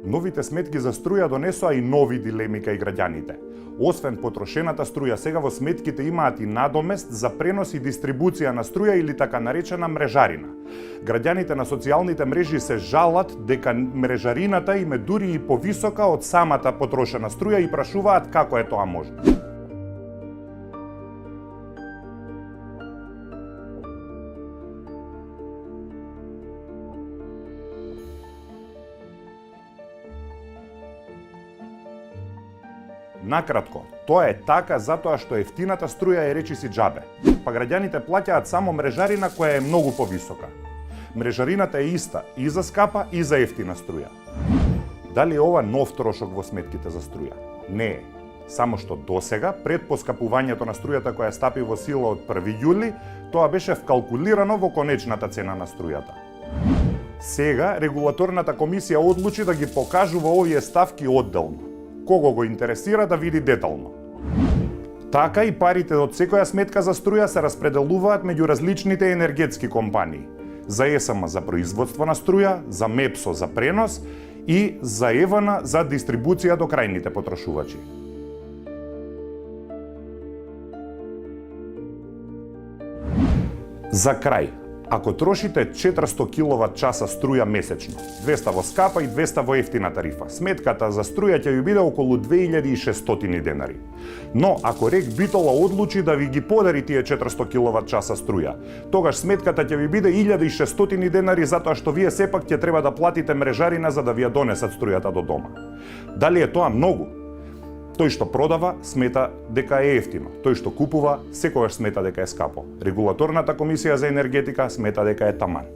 Новите сметки за струја донесоа и нови дилеми кај граѓаните. Освен потрошената струја, сега во сметките имаат и надомест за пренос и дистрибуција на струја или така наречена мрежарина. Граѓаните на социјалните мрежи се жалат дека мрежарината им е дури и повисока од самата потрошена струја и прашуваат како е тоа можно. Накратко, тоа е така затоа што ефтината струја е речиси џабе, па граѓаните плаќаат само мрежарина која е многу повисока. Мрежарината е иста и за скапа и за ефтина струја. Дали е ова нов трошок во сметките за струја? Не е. Само што досега, пред поскапувањето на струјата која стапи во сила од 1 јули, тоа беше вкалкулирано во конечната цена на струјата. Сега, регулаторната комисија одлучи да ги покажува овие ставки одделно. Кого го интересира да види детално. Така и парите од секоја сметка за струја се распределуваат меѓу различните енергетски компании. За ЕСМ за производство на струја, за МЕПСО за пренос и за ЕВН за дистрибуција до крајните потрошувачи. За крај, ако трошите 400 киловат часа струја месечно, 200 во скапа и 200 во ефтина тарифа, сметката за струја ќе ви биде околу 2600 денари. Но ако РЕК Битола одлучи да ви ги подари тие 400 киловат часа струја, тогаш сметката ќе ви биде 1600 денари затоа што вие сепак ќе треба да платите мрежарина за да ви ја донесат струјата до дома. Дали е тоа многу? Тој што продава смета дека е ефтино, тој што купува секогаш смета дека е скапо. Регулаторната комисија за енергетика смета дека е таман.